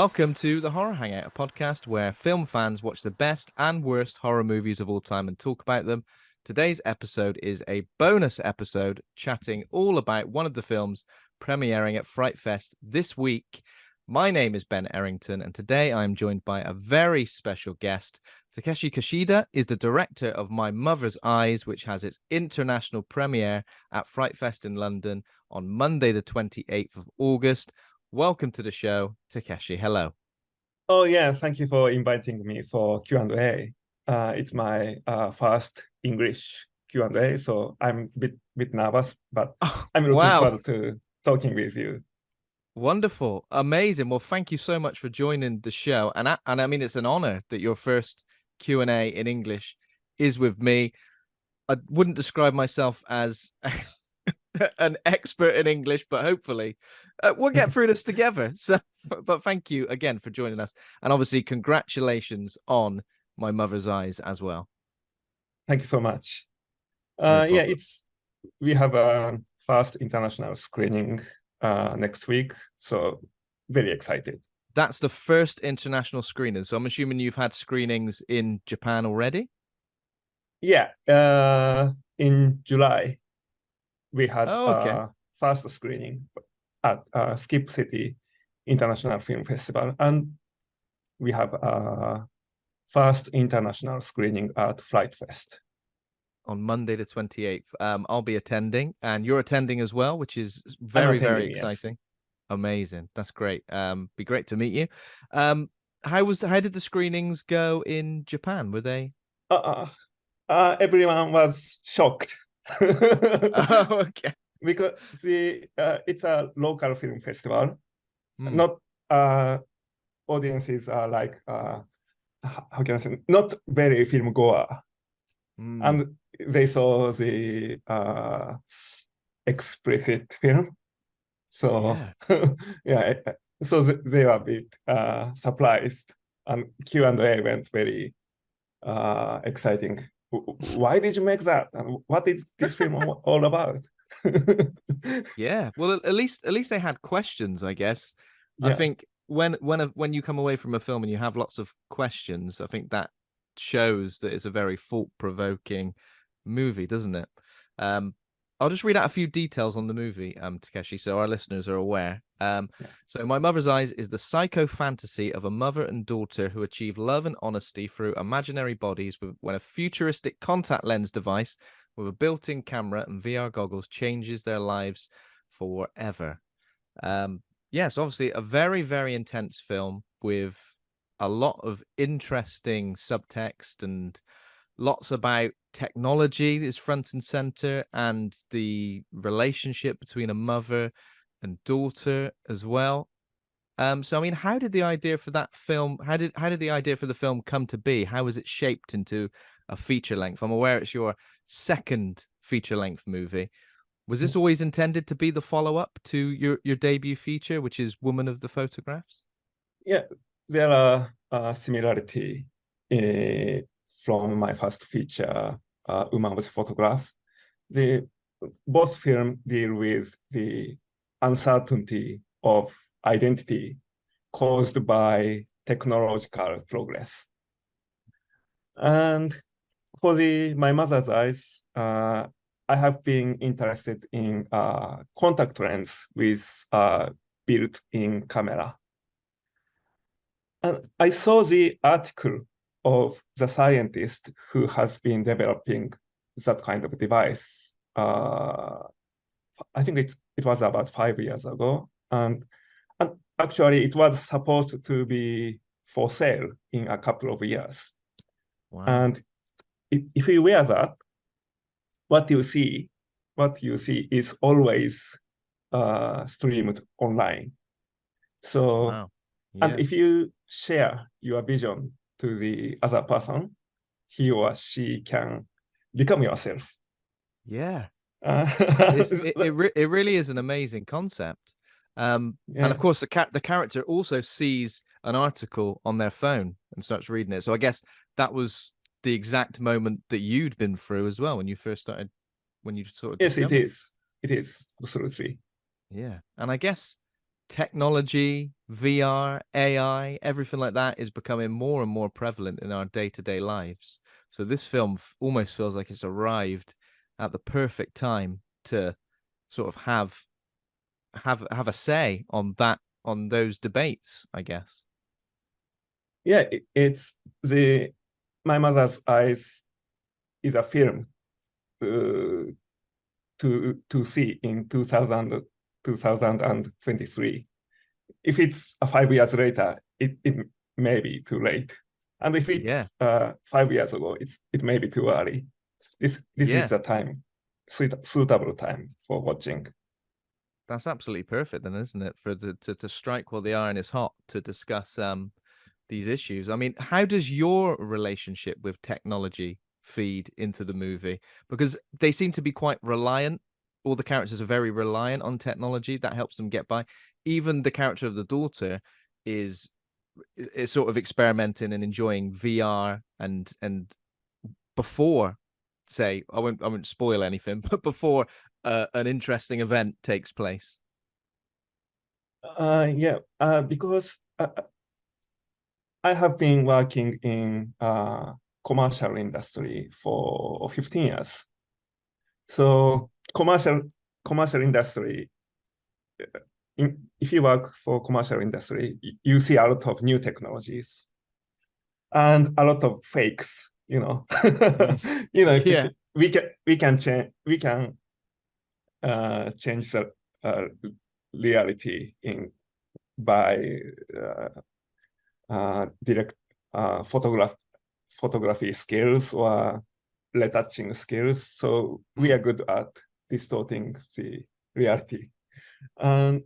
Welcome to the Horror Hangout, a podcast where film fans watch the best and worst horror movies of all time and talk about them. Today's episode is a bonus episode chatting all about one of the films premiering at FrightFest this week. My name is Ben Errington, and today I am joined by a very special guest. Takeshi Kushida is the director of My Mother's Eyes, which has its international premiere at FrightFest in London on Monday, the 28th of August. Welcome to the show, Takeshi. Hello. Oh yeah, thank you for inviting me for Q&A. It's my first English Q&A, so I'm a bit nervous, but I'm looking Wow. forward to talking with you. Wonderful. Amazing. Well, thank you so much for joining the show. And I mean, it's an honor that your first Q&A in English is with me. I wouldn't describe myself as an expert in English, but hopefully we'll get through this together. So, but thank you again for joining us. And obviously, congratulations on My Mother's Eyes as well. Thank you so much. No Yeah, problem. we have a first international screening next week, so very excited. That's the first international screening. So I'm assuming you've had screenings in Japan already? Yeah, in July, we had Oh, okay. first screening at Skip City International Film Festival, and we have first international screening at FrightFest. On Monday the 28th. I'll be attending, and you're attending as well, which is I'm very, very attending, yes. exciting. Amazing. That's great. Be great to meet you. How did the screenings go in Japan? Were they? Everyone was shocked Oh, okay. because it's a local film festival. Hmm. Not audiences are like how can I say, not very film goer, Hmm. and they saw the explicit film. So Yeah. yeah, so they were a bit surprised, and Q&A went very exciting. Why did you make that? And what is this film all about? Yeah. Well, at least they had questions, I guess. I Yeah, think when you come away from a film and you have lots of questions, I think that shows that it's a very thought-provoking movie, doesn't it? I'll just read out a few details on the movie, Takeshi, so our listeners are aware. yeah. So My Mother's Eyes is the psycho fantasy of a mother and daughter who achieve love and honesty through imaginary bodies when a futuristic contact lens device with a built-in camera and VR goggles changes their lives forever. Yes, obviously a very, very intense film with a lot of interesting subtext and lots about technology is front and center, and the relationship between a mother and daughter as well. So I mean, how did the idea for that film? How did the idea for the film come to be? How was it shaped into a feature length? I'm aware it's your second feature length movie. Was this always intended to be the follow up to your debut feature, which is Woman of the Photographs? Yeah, there are similarity from my first feature, Woman with Photograph. The both films deal with the uncertainty of identity caused by technological progress. And for My Mother's Eyes, I have been interested in contact lens with built-in camera. And I saw the article of the scientist who has been developing that kind of device. I think it was about 5 years ago. And actually, it was supposed to be for sale in a couple of years. Wow. And if you wear that, what you see is always streamed online. So, Wow. and Yeah. if you share your vision to the other person, he or she can become yourself. Yeah. Uh, It really is an amazing concept. And yeah. of course, the character also sees an article on their phone and starts reading it. So I guess that was the exact moment that you'd been through as well when you first started, when you sort of Yes, it discovered. is. It is absolutely. Yeah. And I guess technology, VR, AI, everything like that is becoming more and more prevalent in our day-to-day lives. So this film almost feels like it's arrived at the perfect time to sort of have a say on those debates, I guess. Yeah, it's the My Mother's Eyes is a film uh, to see in 2023. If it's 5 years later, it may be too late. And if Yeah, it's 5 years ago, it may be too early. This is yeah, a time, suitable time for watching. that's absolutely perfect, then, isn't it? For to strike while the iron is hot to discuss these issues. I mean, how does your relationship with technology feed into the movie? Because they seem to be quite reliant. All the characters are very reliant on technology that helps them get by. Even the character of the daughter is sort of experimenting and enjoying VR and before, say, I won't spoil anything, but before an interesting event takes place. Yeah, because I have been working in commercial industry for 15 years. So commercial industry, if you work for commercial industry, you see a lot of new technologies and a lot of fakes. Mm. Yeah. We can change the uh, reality in by direct photography skills or retouching skills. So we Mm. are good at distorting the reality, and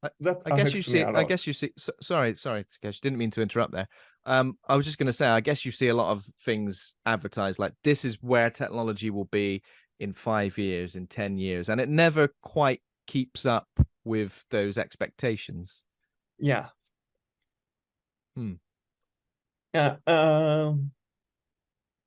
I, that I guess you affects me see. a I lot. guess you see. Sorry, Takeshi, didn't mean to interrupt there. I was just going to say. I guess you see a lot of things advertised like this is where technology will be in 5 years, in 10 years, and it never quite keeps up with those expectations. Yeah, Hmm. yeah.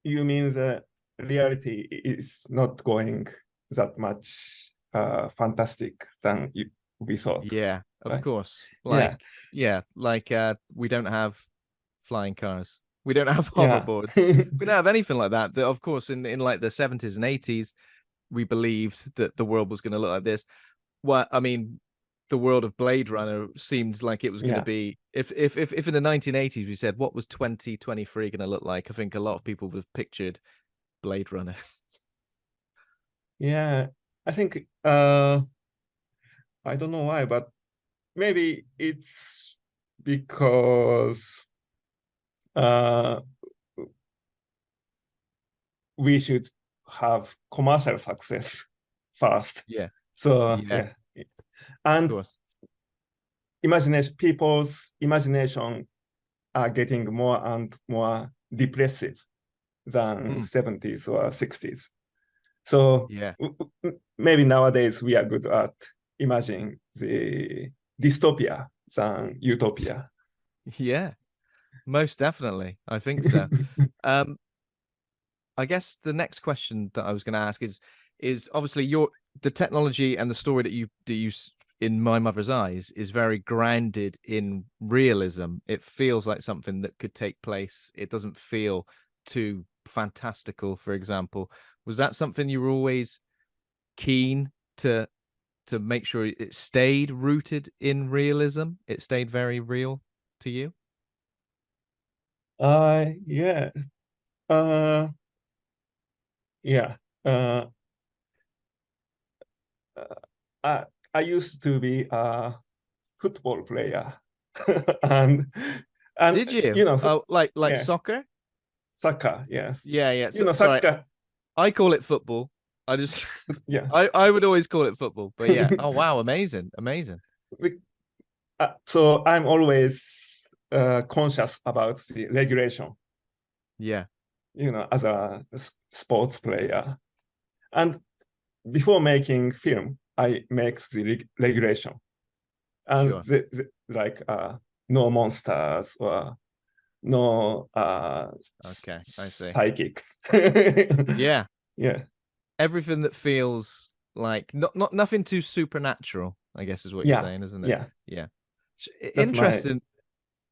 You mean the reality is not going that much fantastic than we thought, Yeah, of right? course. Yeah, We don't have flying cars. We don't have yeah, hoverboards. We don't have anything like that. Of course, in like the 70s and 80s, we believed that the world was going to look like this. Well, I mean, the world of Blade Runner seemed like it was going to yeah, be if in the 1980s we said what was 2023 going to look like, I think a lot of people would have pictured Blade Runner. yeah. I think I don't know why, but maybe it's because uh, we should have commercial success first. Yeah, So yeah, yeah, of and course. people's imagination are getting more and more depressive than Mm, 70s or 60s. So yeah, maybe nowadays we are good at imagining the dystopia than utopia. yeah, most definitely. I think so. Um, I guess the next question that I was going to ask is obviously your the technology and the story in My Mother's Eyes is very grounded in realism. It feels like something that could take place. It doesn't feel too fantastical, for example. Was that something you were always keen to make sure it stayed rooted in realism? It stayed very real to you? Yeah, uh, yeah. Uh, uh, I I used to be a football player, and Did you? you know, Oh, like yeah, soccer? soccer, yes, Yeah, yeah. you So know, sorry, soccer, I call it football. I just yeah. I would always call it football. But yeah. Oh wow, amazing. Amazing. So I'm always conscious about the regulation, Yeah, as a sports player. And before making film, I make the regulation, and sure. like no monsters or no Okay, I see. psychics. Yeah. Yeah, Everything that feels like not nothing too supernatural, I guess is what you're yeah, saying, isn't it? yeah. Yeah. That's my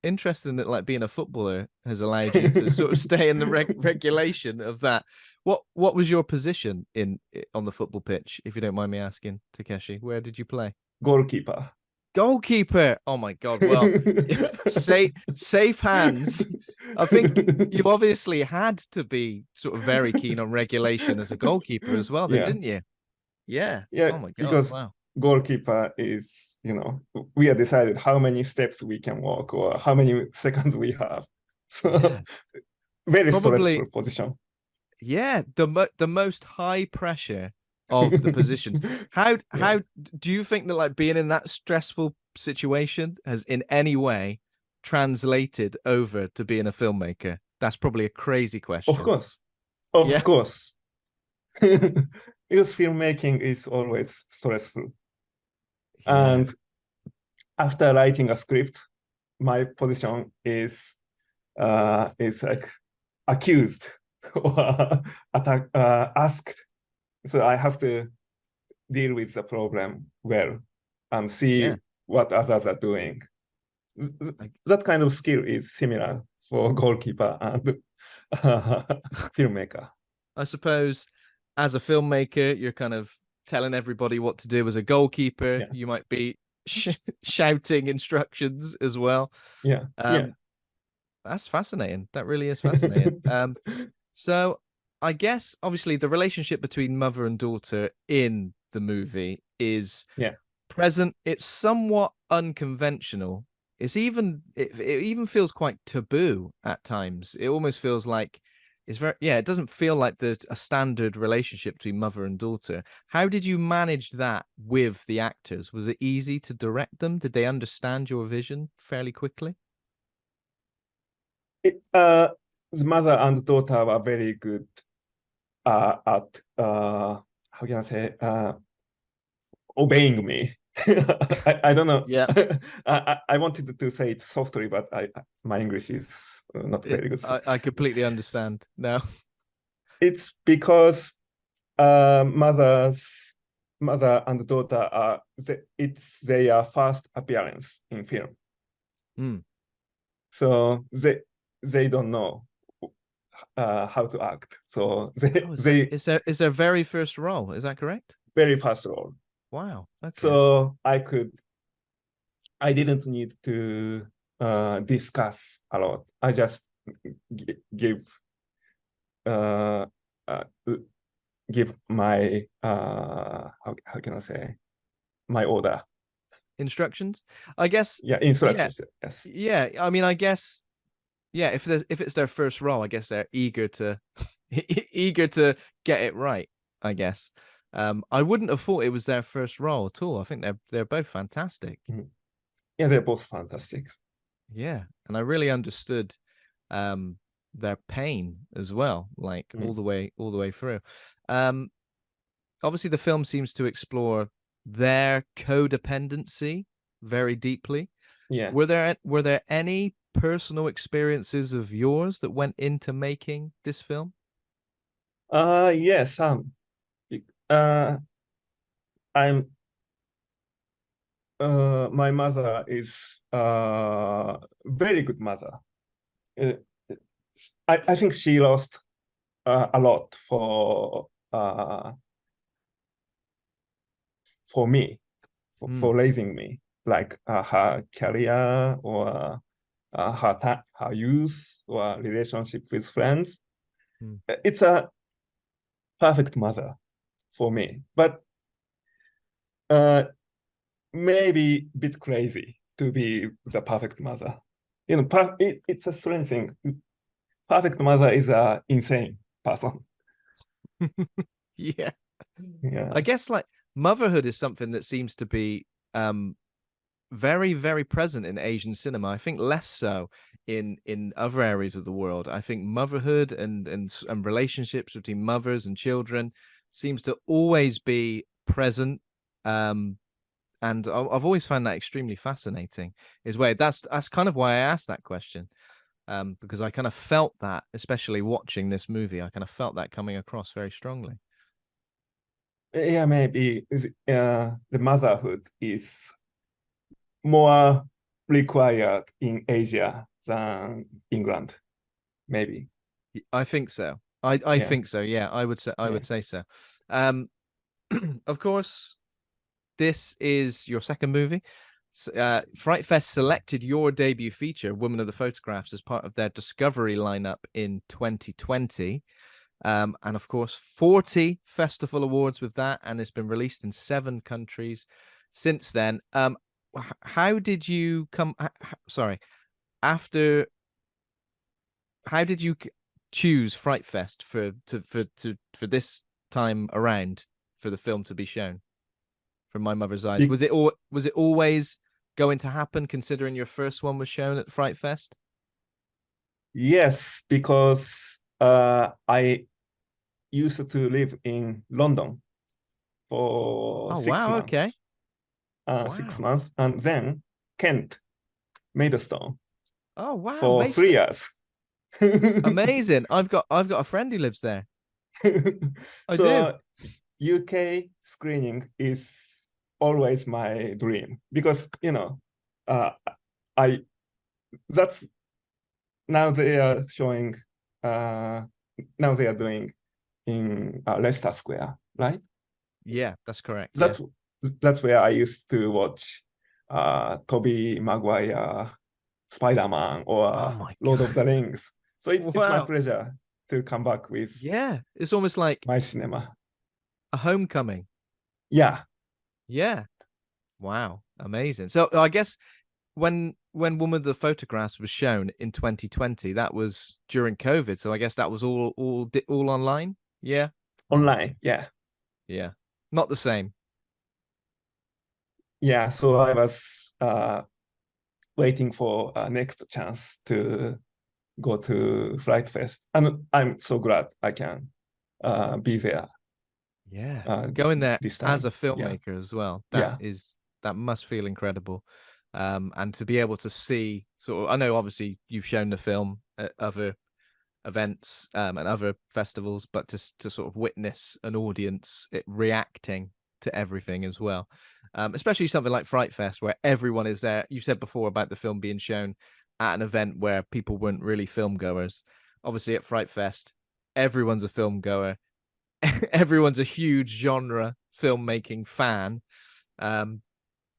Interesting that like being a footballer has allowed you to sort of stay in the regulation of that. What was your position on the football pitch, if you don't mind me asking, Takeshi? Where did you play? goalkeeper. Goalkeeper. Oh my God. Well, safe hands. I think you obviously had to be sort of very keen on regulation as a goalkeeper as well, then, Yeah, didn't you? Yeah. yeah, Oh my God. because Wow. goalkeeper is, we have decided how many steps we can walk or how many seconds we have. So Yeah. very Probably. stressful position. Yeah, the most high pressure of the positions. How Yeah, how do you think that like being in that stressful situation has in any way translated over to being a filmmaker? That's probably a crazy of question. course, of Yeah. course. Because filmmaking is always stressful. Yeah. And after writing a script, my position is like accused or asked. So I have to deal with the problem well and Yeah. see what others are doing. I, That kind of skill is similar for goalkeeper and filmmaker. I suppose as a filmmaker, you're kind of telling everybody what to do. As a goalkeeper, Yeah, you might be shouting instructions as well. yeah, yeah, Um, that's fascinating. That really is fascinating. So I guess obviously the relationship between mother and daughter in the movie is yeah. present. It's somewhat unconventional. It even feels quite taboo at times. It almost feels like it's very yeah, it doesn't feel like a standard relationship between mother and daughter. How did you manage that with the actors? Was it easy to direct them? Did they understand your vision fairly quickly? It, the mother and daughter were very good at how can I say obeying me. I don't know. Yeah. I wanted to say it softly, but my English is not very good. So I completely understand now. it's because mother and daughter are it's their first appearance in film, Mm. so they don't know how to act. So Oh, they is their very first role? Is that correct? very fast role. Wow. Okay. So I didn't need to discuss a lot. I just give uh, uh, give my how can I say my order. Instructions. I guess. Yeah, Yeah. instructions. Yes. Yeah. I mean, I guess. Yeah. If it's their first role, I guess they're eager to eager to get it right. I guess. I wouldn't have thought it was their first role at all. I think they're both fantastic. Mhm. Yeah, they're both fantastic. Yeah, and I really understood um their pain as well, like Mhm. all the way through. Um, obviously the film seems to explore their codependency very deeply. Yeah. Were there any personal experiences of yours that went into making this film? Yes. Uh, I'm. My mother is very good mother. Uh, I think she lost a lot for me, Hmm. for raising me, like her career or her youth or relationship with friends. Hmm. It's a perfect mother for me, but uh, maybe a bit crazy to be the perfect mother. It's a strange thing. Perfect mother is a insane person. Yeah. I Yeah, guess like motherhood is something that seems to be very very present in Asian cinema. I think less so in other areas of the world. I think motherhood and relationships between mothers and children seems to always be present. Um, and I've always found that extremely fascinating. Is where that's kind of why I asked that question. Because I kind of felt that, especially watching this movie, I kind of felt that coming across very strongly. maybe the motherhood is more. required in Asia than England, maybe. I think so. I Yeah, think so. Yeah, I yeah. would say so. Um, of course, this is your second movie. Fright Fest selected your debut feature, Woman of the Photographs, as part of their Discovery lineup in 2020. And of course, 40 festival awards with that, and it's been released in 7 countries since then. How did you come? Sorry, after how did you choose Fright Fest for this time around for the film to be shown? From My Mother's Eyes, Be was it always going to happen, considering your first one was shown at Fright Fest? yes, because I used to live in London for Oh six wow, okay, months, six wow, months, and then Kent, Maidstone oh wow, for 3 years. amazing. I've got a friend who lives there. I do. So UK screening is always my dream because uh, I that's now they are showing now they are doing in Leicester Square, right? Yeah, that's correct. Yeah. That's that's where I used to watch Tobey Maguire, Spider-Man, Oh or my Lord of god. the Rings. So it's my Wow. pleasure to come back with Yeah, it's almost like my cinema. a homecoming. Yeah, Yeah. Wow. Amazing. So I guess when Woman of the Photographs was shown in 2020, that was during COVID. So I guess that was all online. Yeah. online. Yeah, Yeah. Not the same. yeah. So I was waiting for next chance to go to Flight Fest, and I'm so glad I can be there Yeah. Going there this as a time. Yeah, filmmaker as well, yeah, that must feel incredible. And to be able to see sort of, I know obviously you've shown the film at other events and other festivals, but to sort of witness an audience reacting to everything as well, especially something like Fright Fest where everyone is there. You said before about the film being shown at an event where people weren't really film goers. Obviously, at Fright Fest, everyone's a film goer. Everyone's a huge genre filmmaking fan. Um,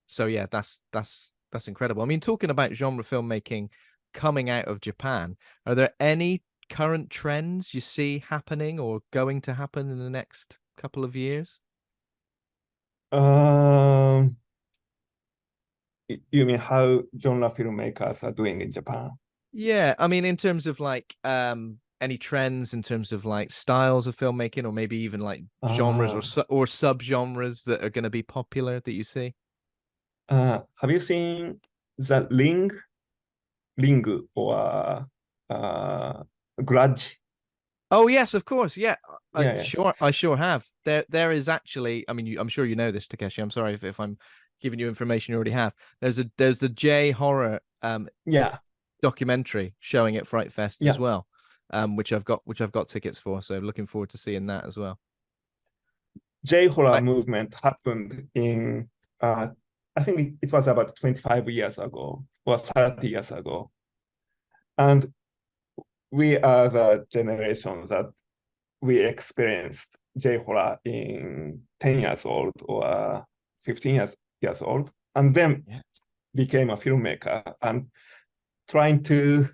so yeah, that's incredible. I mean, talking about genre filmmaking coming out of Japan, are there any current trends you see happening or going to happen in the next couple of years? um, you mean how genre filmmakers are doing in Japan? Yeah, I mean, in terms of like any trends in terms of like styles of filmmaking, or maybe even like genres or uh, or subgenres that are going to be popular that you see. have you seen the Ring or uh, Grudge? Oh yes, of course. Yeah, Yeah, yeah, I sure have. There is actually. I mean, I'm sure you know this, Takeshi. I'm sorry if I'm giving you information you already have. There's the J horror yeah, documentary showing at Fright Fest as yeah. well, which I've got tickets for. So looking forward to seeing that as well. J-horror I, movement happened in I think it was about 25 years ago or 30 years ago. And we are the generation that we experienced J-horror in 10 years old or 15 years old, and then yeah. became a filmmaker and trying to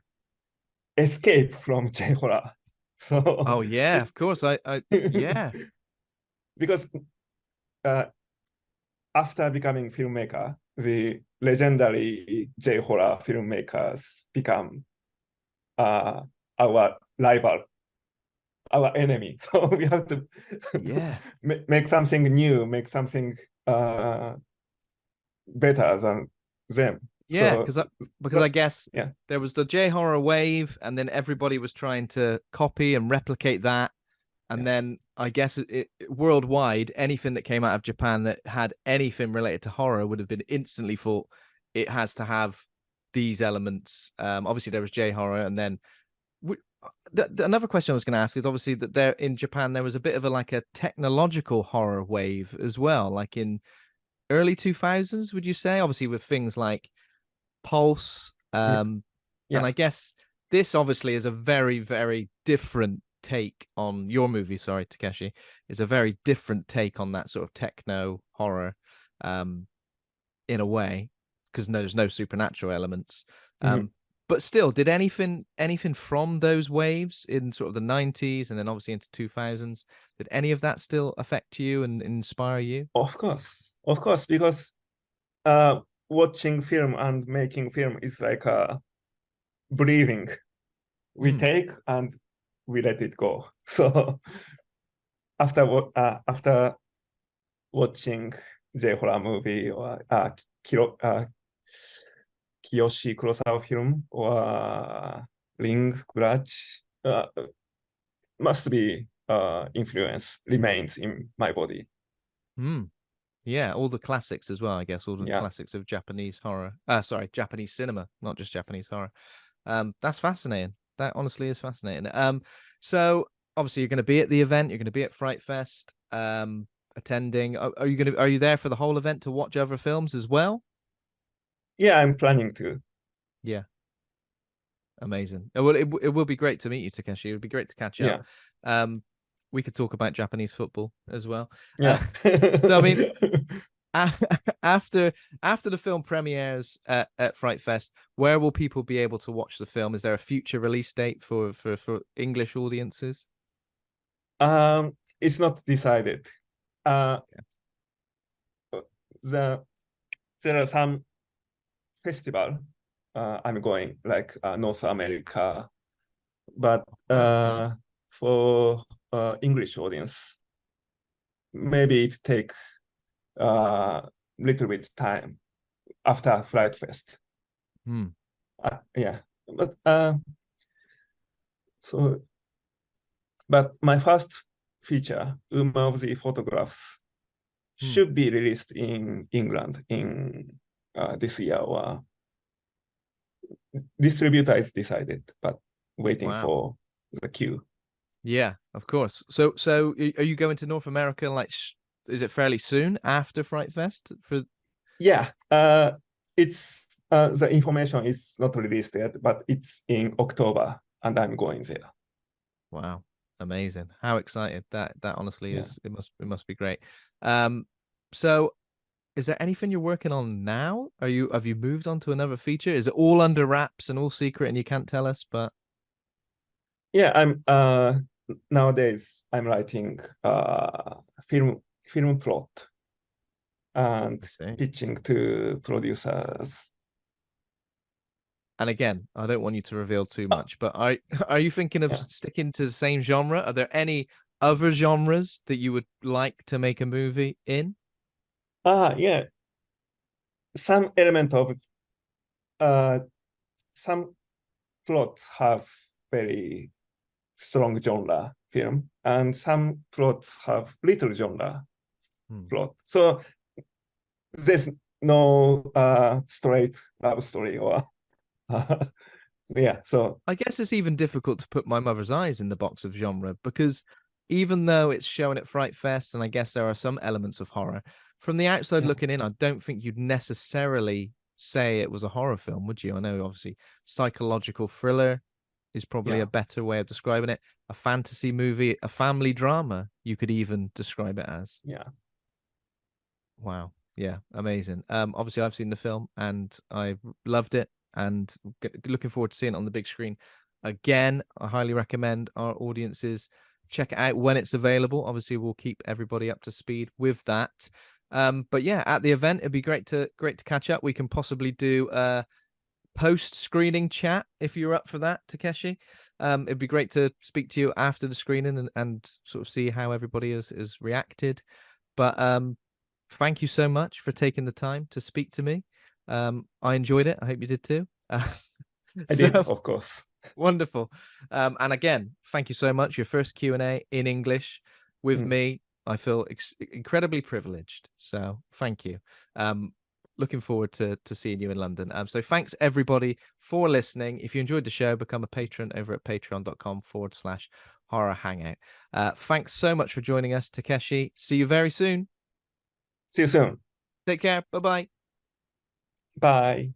escape from J-horror. So Oh yeah, it's of course. Yeah, because uh, after becoming filmmaker, the legendary J-horror filmmakers become uh, our rival, our enemy. So we have to yeah. make something new, make something uh, better than them. Yeah, So because I that, guess yeah, there was the J horror wave, and then everybody was trying to copy and replicate that. yeah, And then I guess worldwide, anything that came out of Japan that had anything related to horror would have been instantly thought it has to have these elements. Obviously, there was J horror, and then another question I was going to ask is obviously that there in Japan there was a bit of a like a technological horror wave as well, like in early 2000s. Would you say, obviously, with things like Pulse. And Yeah, I guess this obviously is a very, very different take on your movie. Sorry, Takeshi, is a very different take on that sort of techno horror, um, in a way, because there's no supernatural elements. mhm. But still, did anything from those waves in sort of the 90s and then obviously into 2000s, did any of that still affect you and inspire you? Of course, because watching film and making film is like breathing. We Hmm. take and we let it go. So after watching J-horror movie or Kiyoshi Kurosawa film or Ring Grudge, must be influence remains in my body. Hmm. Yeah, all the classics as well, I guess, all the Yeah. classics of Japanese horror. Sorry, Japanese cinema, not just Japanese horror. That's fascinating. That honestly is fascinating. So obviously you're going to be at the event. You're going to be at Fright Fest, attending. Are you there for the whole event to watch other films as well? Yeah, I'm planning to. Yeah, amazing. It will be great to meet you, Takeshi. It would be great to catch up. Yeah. Um, we could talk about Japanese football as well. Uh, Yeah. so I mean, after the film premieres at Fright Fest, where will people be able to watch the film? Is there a future release date for English audiences? It's not decided. Uh, the there are some festival I'm going like North America, but Wow. for English audience, maybe it take little bit time after Flight Fest. Hmm. Yeah, but so but my first feature, Uma of the Photographs, Hmm. should be released in England in this year, or distributor is decided, but waiting Wow. for the queue. Yeah, of course. Are you going to North America like is it fairly soon after Fright Fest for Yeah, it's the information is not released yet, but it's in October, and I'm going there. Wow, amazing. How excited. That honestly Yeah. is it must be great. Um so is there anything you're working on now? Have you moved on to another feature? Is it all under wraps and all secret and you can't tell us? But Yeah, I'm nowadays I'm writing film plot I and see. pitching to producers. And again, I don't want you to reveal too Uh, much, but are you thinking of yeah. sticking to the same genre? Are there any other genres that you would like to make a movie in? Yeah. Some element of uh some plots have very strong genre film, and some plots have little genre Hmm. plot. So there's no straight love story or yeah. So I guess it's even difficult to put My Mother's Eyes in the box of genre because even though it's shown at Fright Fest, and I guess there are some elements of horror, from the outside yeah, looking in, I don't think you'd necessarily say it was a horror film, would you? I know obviously psychological thriller is probably yeah, a better way of describing it. A fantasy movie, a family drama, you could even describe it as. yeah. Wow. Yeah, amazing. Obviously I've seen the film and I loved it and looking forward to seeing it on the big screen again. I highly recommend our audiences check it out when it's available. Obviously we'll keep everybody up to speed with that. But yeah, at the event it'd be great to catch up. We can possibly do a post screening chat if you're up for that, Takeshi. It'd be great to speak to you after the screening and sort of see how everybody has reacted. But thank you so much for taking the time to speak to me. I enjoyed it. I hope you did too. I did, So of course. wonderful. And again, thank you so much. Your first Q&A in English with Mm. me. I feel incredibly privileged. So thank you. Um, looking forward to seeing you in London. So thanks everybody for listening. If you enjoyed the show, become a patron over at patreon.com/horror hangout. Thanks so much for joining us, Takeshi. See you very soon. See you soon. Take care. Bye bye. Bye.